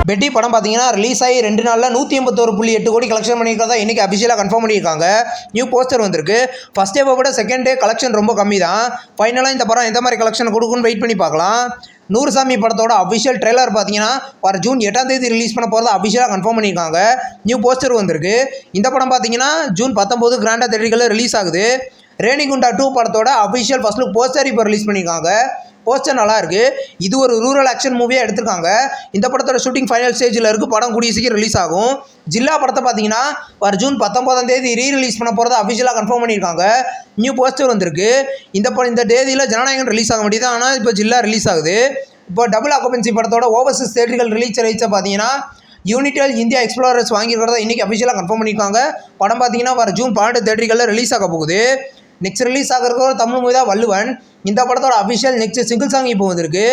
பெட்டி படம் பார்த்தீங்கன்னா ரிலீஸ் ஆகி 2 நாளில் 181.8 கோடி கலெக்ஷன் பண்ணியிருக்கிறதா இன்றைக்கி அஃபிஷியலாக கன்ஃபார்ம் பண்ணியிருக்காங்க. நியூ போஸ்டர் வந்திருக்கு. ஃபஸ்ட் டேவை விட செகண்ட் டே கலெக்ஷன் ரொம்ப கம்மி தான். ஃபைனலாக இந்த படம் எந்த மாதிரி கலெக்ஷன் கொடுக்குன்னு வெயிட் பண்ணி பார்க்கலாம். நூறுசாமி படத்தோட அஃபிஷியல் ட்ரெய்லர் பார்த்தீங்கன்னா வர ஜூன் 8ஆம் தேதி ரிலீஸ் பண்ண போகிறத அஃபிஷியலாக கன்ஃபார்ம் பண்ணியிருக்காங்க. நியூ போஸ்டர் வந்திருக்கு. இந்த படம் பார்த்தீங்கன்னா ஜூன் 19 கிராண்டாக தேட்டர்களில் ரிலீஸ் ஆகுது. ரேணிகுண்டா 2 படத்தோட அஃபிஷியல் ஃபர்ஸ்ட் லுக் போஸ்டர் இப்போ ரிலீஸ் பண்ணியிருக்காங்க. போஸ்டர் நல்லா இருக்கு. இது ஒரு ரூரல் ஆக்ஷன் மூவியாக எடுத்திருக்காங்க. இந்த படத்தோட ஷூட்டிங் ஃபைனல் ஸ்டேஜில் இருக்குது. படம் கூடிய சீக்கிரம் ரிலீஸ் ஆகும். ஜில்லா படத்தை பார்த்தீங்கன்னா வர ஜூன் 19ஆம் தேதி ரீரிலீஸ் பண்ண போகிறத அஃபிஷியலாக கன்ஃபார்ம் பண்ணியிருக்காங்க. நியூ போஸ்டர் வந்திருக்கு. இந்த தேதியில் ஜனநாயகன் ரிலீஸ் ஆக வேண்டியது, ஆனால் இப்போ ஜில்லா ரிலீஸ் ஆகுது. இப்போ டபுள் ஆக்குபென்சி படத்தோட ஓவர்சீஸ் தேட்டர்கள் ரிலீஸ் பார்த்தீங்கன்னா யூனிடெல் இந்தியா எக்ஸ்ப்ளோரர்ஸ் வாங்கியிருக்கிறதா இன்றைக்கி அஃபிஷியலாக கன்ஃபார்ம் பண்ணியிருக்காங்க. படம் பார்த்தீங்கன்னா வர ஜூன் 12 தேட்டர்களில் ரிலீஸ் ஆக போகுது. நெக்ஸ்ட் ரிலீஸ் ஆகிறதுக்கு ஒரு தமிழ் மூவி தான் வள்ளுவன். இந்த படத்தோட அஃபிஷியல் நெக்ஸ்ட் சிங்கிள் சாங் இப்போ வந்திருக்கு.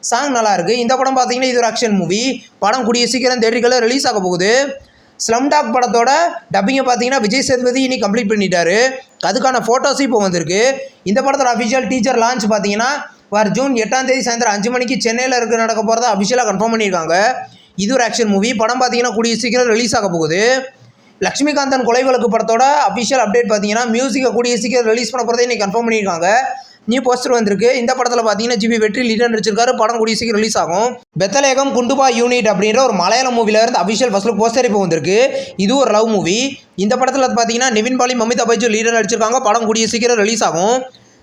சாங் நல்லா இருக்கு. இந்த படம் பார்த்தீங்கன்னா இது ஒரு ஆக்ஷன் மூவி. படம் கூடிய சீக்கிரம் தேட்டர்களில் ரிலீஸ் ஆக போகுது. ஸ்லம்டாக் படத்தோட டப்பிங்கை பார்த்தீங்கன்னா விஜய் சேதுபதி இன்னைக்கு கம்ப்ளீட் பண்ணிட்டாரு. அதுக்கான ஃபோட்டோஸும் இப்போ வந்திருக்கு. இந்த படத்தோட அஃபிஷியல் டீச்சர் லான்ச் பார்த்தீங்கன்னா வர ஜூன் 8ஆம் தேதி சாயந்தரம் 5 மணிக்கு சென்னையில் நடக்க போகிறத அஃபிஷியலாக கன்ஃபார்ம் பண்ணியிருக்காங்க. இது ஒரு ஆக்ஷன் மூவி. படம் பார்த்தீங்கன்னா கூடிய சீக்கிரம் ரிலீஸ் ஆக போகுது. லட்சுமிகாந்தன் கொலை வழக்கு படத்தோட அஃபிஷியல் அப்டேட் பார்த்தீங்கன்னா மியூசிக்கை கூடிய சீக்கிரம் ரிலீஸ் பண்ண போகிறதே இன்றைக்கி கன்ஃபார்ம் பண்ணியிருக்காங்க. நியூ போஸ்டர் வந்திருக்கு. இந்த படத்தில் பார்த்தீங்கன்னா ஜிபி வெற்றி லீடர் நடிச்சிருக்காரு. படம் கூடிய சீக்கிரம் ரிலீஸ் ஆகும். பெத்தலேகம் குண்டுபா யூனிட் அப்படின்ற ஒரு மலையாள மூவில இருந்து அஃபிஷியல் ஃபர்ஸ்ட் லுக் போஸ்டர் இப்போ வந்திருக்கு. இது ஒரு லவ் மூவி. இந்த படத்தில் பார்த்தீங்கன்னா நிவின் பாலி மமிதா பைஜு லீடர் நடிச்சிருக்காங்க. படம் கூடிய சீக்கிரம் ரிலீஸ் ஆகும்.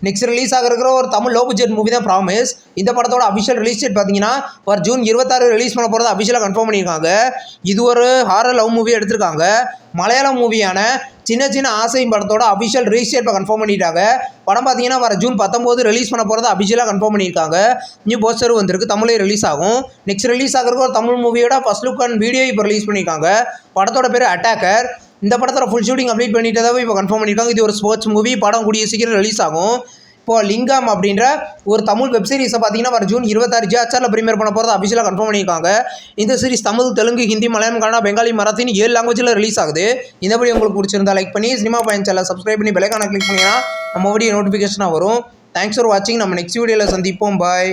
நெக்ஸ்ட் ரிலீஸ் ஆகிற ஒரு தமிழ் லோ பட்ஜெட் மூவி தான் ப்ராமிஸ். இந்த படத்தோட அஃபிஷியல் ரிலீஸ் டேட் பார்த்தீங்கன்னா ஒரு ஜூன் 26 ரிலீஸ் பண்ண போகிறத அஃபிஷியலாக கன்ஃபார்ம் பண்ணியிருக்காங்க. இது ஒரு ஹாரர் லவ் மூவி எடுத்திருக்காங்க. மலையாள மூவியான சின்ன சின்ன ஆசை படத்தோட அஃபிஷியல் ரிலீஸ் டேட் இப்போ கன்ஃபார்ம் பண்ணிட்டாங்க. படம் பார்த்தீங்கன்னா வர ஜூன் 19 ரிலீஸ் பண்ண போகிறத அஃபிஷியலாக கன்ஃபார்ம் பண்ணியிருக்காங்க. நியூ போஸ்டர் வந்திருக்கு. தமிழே ரிலீஸ் ஆகும். நெக்ஸ்ட் ரிலீஸ் ஆகிற ஒரு தமிழ் மூவியோட ஃபர்ஸ்ட் லுக் அண்ட் வீடியோ இப்போ ரிலீஸ் பண்ணியிருக்காங்க. படத்தோட பேர் அட்டாக்கர். இந்த படத்தோட ஃபுல் ஷூட்டிங் கம்ப்ளீட் பண்ணிட்டதாவே இப்போ கன்ஃபார்ம் பண்ணியிருக்காங்க. இது ஒரு ஸ்போர்ட்ஸ் மூவி. படம் கூடிய சீக்கிரம் ரிலீஸ் ஆகும். இப்போ லிங்கம் அப்படின்ற ஒரு தமிழ் வெப் சீரிஸை பார்த்தீங்கன்னா வர ஜூன் 26 ஜிஆர்ல ப்ரீமியர் பண்ண போகிறத அஃபிஷியலாக கன்ஃபார்ம் பண்ணியிருக்காங்க. இந்த சீரிஸ் தமிழ், தெலுங்கு, ஹிந்தி, மலையாளம், கன்னடா, பெங்காலி, மராத்தின்னு 7 லாங்குவேஜில் ரிலீஸ் ஆகுது. இந்த வீடியோ உங்களுக்கு பிடிச்சிருந்தா லைக் பண்ணி சினிமா பாயிண்ட் சேனல் சப்ஸ்கிரைப் பண்ணி பெல் ஐகானை கிளிக் பண்ணிங்கன்னா நம்ம வீடியோ நோட்டிஃபிகேஷனாக வரும். தேங்க்ஸ் ஃபார் வாட்சிங். நம்ம நெக்ஸ்ட் வீடியோவில் சந்திப்போம். பாய்.